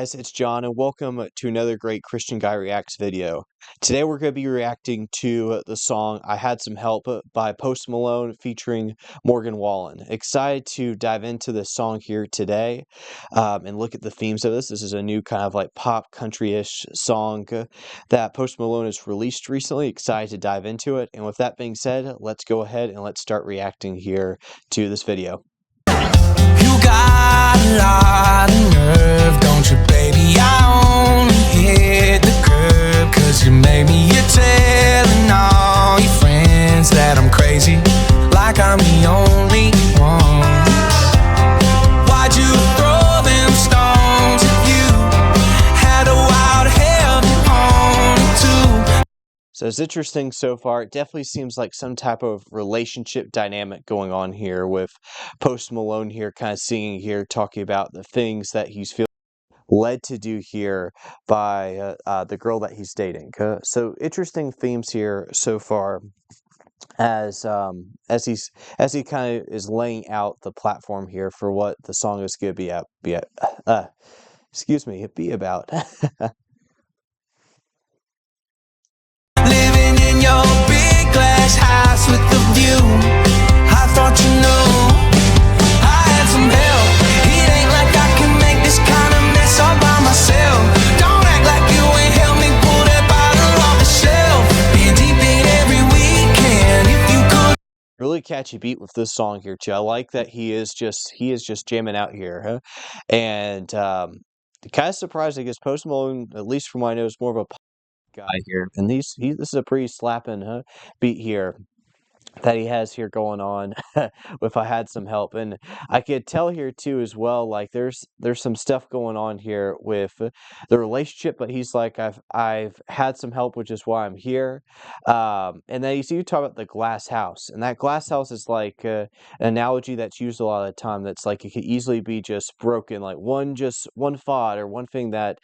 guys, it's John, and welcome to another great Christian Guy Reacts video. Today we're going to be reacting to the song I Had Some Help by Post Malone featuring Morgan Wallen. Excited to dive into this song here today and look at the themes of this. This is a new kind of like pop country-ish song that Post Malone has released recently. Excited to dive into it, and with that being said, let's go ahead and let's start reacting here to this video. You got a lot of nerve, don't you, baby? I only hit the curb 'cause you made me. You're telling all your friends that I'm crazy, like I'm the only one. Why'd you throw them stones at you? Had a wild heaven on it too. So it's interesting so far. It definitely seems like some type of relationship dynamic going on here with Post Malone here, kind of singing here, talking about the things that he's feeling led to do here by the girl that he's dating. So interesting themes here so far as he kind of is laying out the platform here for what the song is going to be about. Living in your big glass house with the view. I thought you knew I had some help. It ain't like I can make this kind of mess all by myself. Don't act like you ain't helped me pull that bottle off the shelf. Been deep in every weekend if you could. Really catchy beat with this song here too. I like that he is just jamming out here, huh? And kind of surprised, I guess Post Malone, at least from what I know, is more of a pop guy here, and this is a pretty slapping beat here that he has here going on with I Had Some Help. And I could tell here too as well, like there's some stuff going on here with the relationship, but he's like, I've had some help, which is why I'm here. And then you see you talk about the glass house, and that glass house is like an analogy that's used a lot of the time, that's like it could easily be just broken, like one thought or one thing that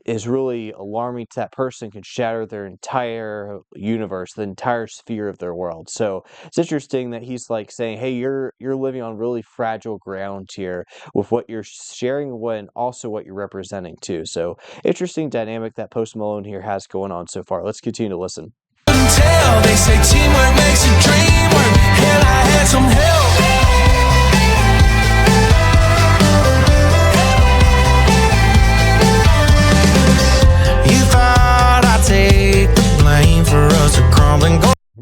is really alarming to that person can shatter their entire universe, the entire sphere of their world. So it's interesting that he's like saying, hey, you're living on really fragile ground here with what you're sharing and also what you're representing too. So interesting dynamic that Post Malone here has going on so far. Let's continue to listen. Tell, they say teamwork makes a dream work. Hell, I had some help.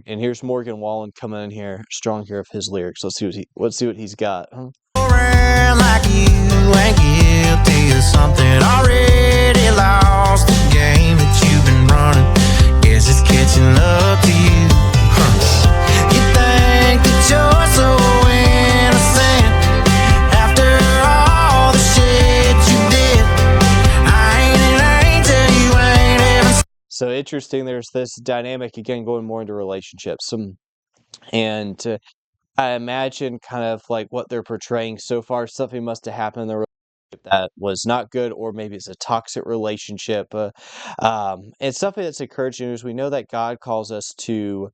And here's Morgan Wallen coming in here strong here with his lyrics. Let's see what he's got. Huh? Like you ain't guilty of something, already lost the game that you've been running. Guess it's catching up to you. You think that you're so innocent after all the shit you did. I ain't an angel, you ain't even. So interesting, there's this dynamic again going more into relationships. And I imagine kind of like what they're portraying so far, something must have happened in the relationship that was not good, or maybe it's a toxic relationship. And something that's encouraging is we know that God calls us to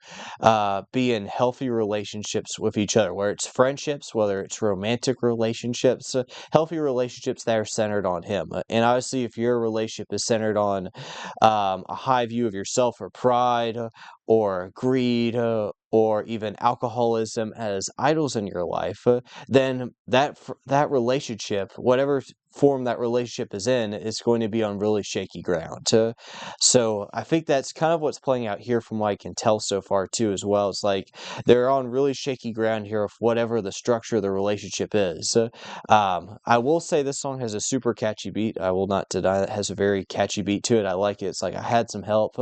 be in healthy relationships with each other, whether it's friendships, whether it's romantic relationships, healthy relationships that are centered on Him. And obviously, if your relationship is centered on a high view of yourself or pride or greed, or even alcoholism as idols in your life, then that relationship, whatever form that relationship is in, is going to be on really shaky ground. So I think that's kind of what's playing out here from what I can tell so far too as well. It's like they're on really shaky ground here of whatever the structure of the relationship is. I will say this song has a super catchy beat. I will not deny that it has a very catchy beat to it. I like it. It's like I had some help.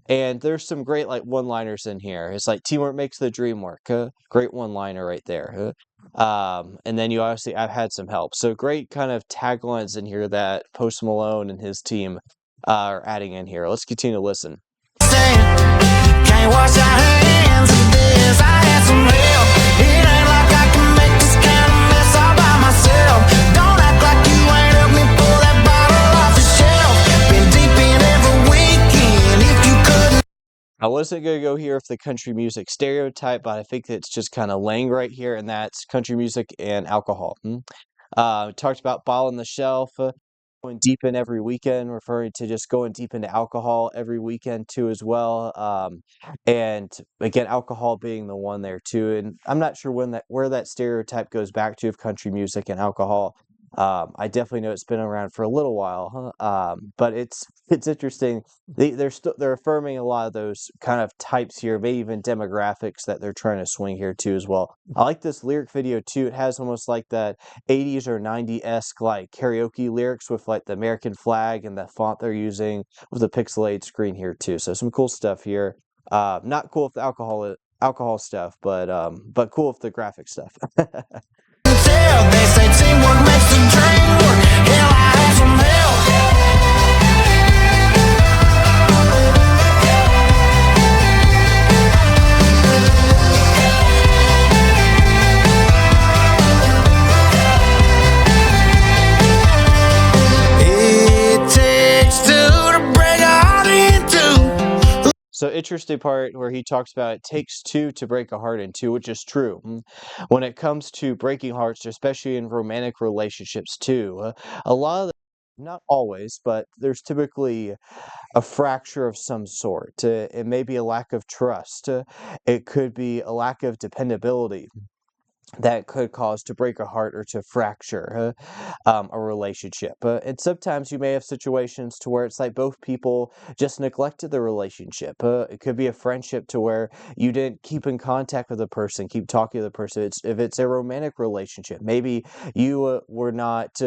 And there's some great like one-liners in here. It's like teamwork makes the dream work. Great one-liner right there. And then you obviously, I've had some help. So great kind of taglines in here that Post Malone and his team are adding in here. Let's continue to listen. Can't wash our hands of this. I had some help. It ain't like I can make this kind of mess all by myself. Don't act like you ain't helped me pull that bottle off the shelf. Been deep in every weekend if you couldn't. I wasn't going to go here with the country music stereotype, but I think it's just kind of laying right here, and that's country music and alcohol. Talked about bottle on the shelf. going deep in every weekend, referring to just going deep into alcohol every weekend too as well. And again, alcohol being the one there too. And I'm not sure where that stereotype goes back to of country music and alcohol. I definitely know it's been around for a little while, huh? But it's interesting. They're affirming a lot of those kind of types here, maybe even demographics that they're trying to swing here too as well. I like this lyric video too. It has almost like that 80s or 90s-esque like karaoke lyrics with like the American flag and the font they're using with a pixelated screen here too. So some cool stuff here. Not cool with the alcohol stuff, but cool with the graphic stuff. They say teamwork makes the dream work. Hell, I had some help. It takes two to break a heart in two. So interesting part where he talks about it takes two to break a heart in two, which is true. When it comes to breaking hearts, especially in romantic relationships too, a lot of not always, but there's typically a fracture of some sort. It may be a lack of trust. It could be a lack of dependability that could cause to break a heart or to fracture a relationship. And sometimes you may have situations to where it's like both people just neglected the relationship. It could be a friendship to where you didn't keep in contact with the person, keep talking to the person. If it's a romantic relationship, maybe you were not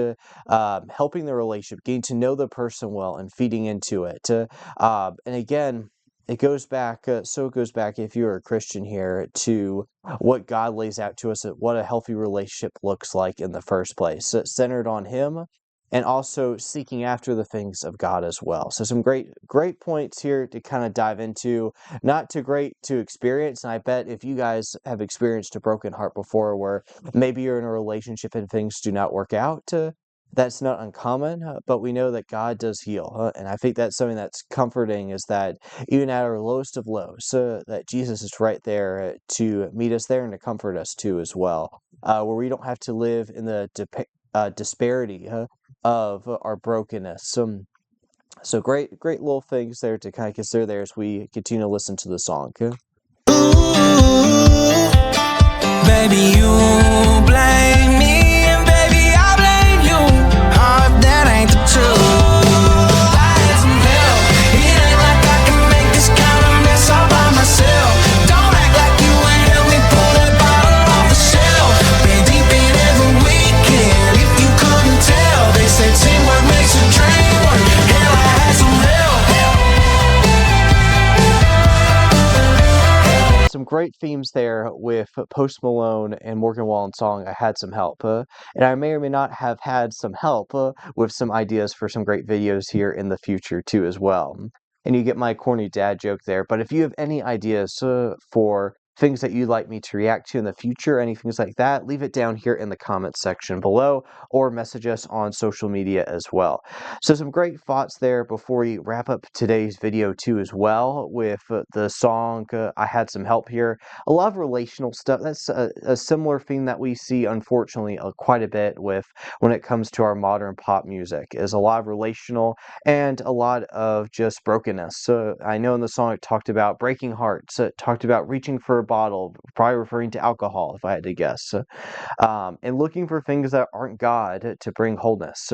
helping the relationship, getting to know the person well and feeding into it. And again, it goes back, so it goes back, if you're a Christian here, to what God lays out to us, what a healthy relationship looks like in the first place, centered on Him, and also seeking after the things of God as well. So some great points here to kind of dive into, not too great to experience. And I bet if you guys have experienced a broken heart before, where maybe you're in a relationship and things do not work out, that's not uncommon, but we know that God does heal. And I think that's something that's comforting, is that even at our lowest of lows, that Jesus is right there to meet us there and to comfort us too as well, where we don't have to live in the disparity of our brokenness. So great little things there to kind of consider there as we continue to listen to the song. Baby, you blame me, and baby, I blame you. Oh, if that ain't the truth. I had some help. It ain't like I can make this kind of mess all by myself. Don't act like you ain't help me pull that bottle off the shelf. Been deep in every weekend, if you couldn't tell. They say teamwork makes a dream work. Hell, I had some help. Some great themes there with Post Malone and Morgan Wallen's song "I Had Some Help," and I may or may not have had some help with some ideas for some great videos here in the future too as well. And you get my corny dad joke there, but if you have any ideas for things that you'd like me to react to in the future, any things like that, leave it down here in the comments section below, or message us on social media as well. So some great thoughts there before we wrap up today's video too as well, with the song "I Had Some Help" here. A lot of relational stuff. That's a similar theme that we see, unfortunately, quite a bit with when it comes to our modern pop music, is a lot of relational and a lot of just brokenness. So I know in the song it talked about breaking hearts, it talked about reaching for a bottle, probably referring to alcohol if I had to guess, and looking for things that aren't God to bring wholeness.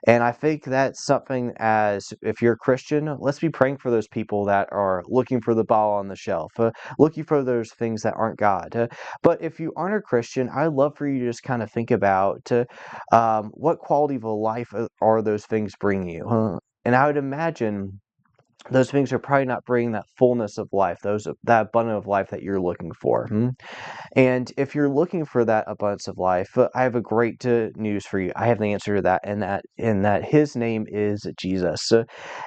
And I think that's something, as if you're a Christian, let's be praying for those people that are looking for the bottle on the shelf, looking for those things that aren't God. But if you aren't a Christian, I'd love for you to just kind of think about what quality of a life are those things bringing you. And I would imagine those things are probably not bringing that fullness of life, that abundance of life that you're looking for. And if you're looking for that abundance of life, I have a great news for you. I have the answer to that, and that His name is Jesus.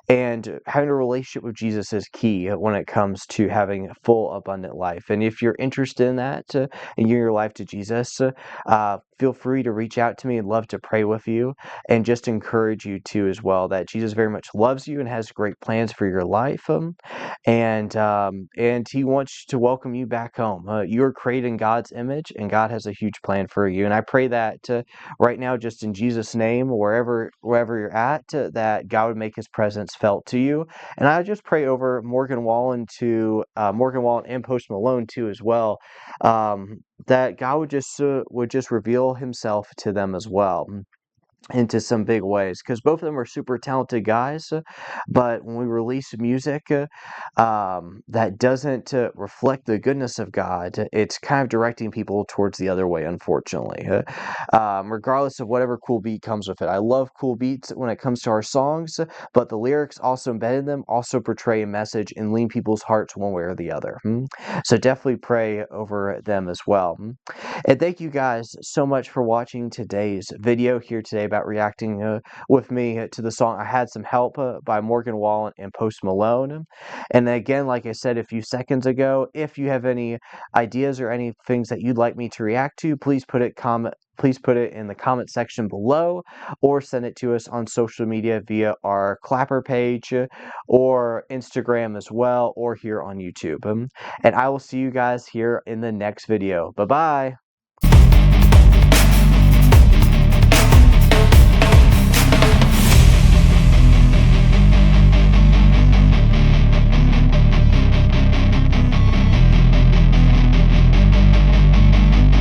And having a relationship with Jesus is key when it comes to having a full, abundant life. And if you're interested in that, and giving your life to Jesus, feel free to reach out to me. I'd love to pray with you, and just encourage you too as well, that Jesus very much loves you and has great plans for for your life, and He wants to welcome you back home. You're created in God's image, and God has a huge plan for you. And I pray that right now, just in Jesus' name, wherever you're at, that God would make His presence felt to you. And I just pray over Morgan Wallen and Post Malone too as well, that God would just reveal Himself to them as well into some big ways, because both of them are super talented guys, but when we release music that doesn't reflect the goodness of God, it's kind of directing people towards the other way, unfortunately. Regardless of whatever cool beat comes with it. I love cool beats when it comes to our songs, but the lyrics also embedded in them also portray a message and lean people's hearts one way or the other. So definitely pray over them as well. And thank you guys so much for watching today's video here today about reacting with me to the song I Had Some Help by Morgan Wallen and Post Malone. And again, like I said a few seconds ago, if you have any ideas or any things that you'd like me to react to, please put it in the comment section below, or send it to us on social media via our Clapper page or Instagram as well, or here on YouTube. And I will see you guys here in the next video. Bye-bye.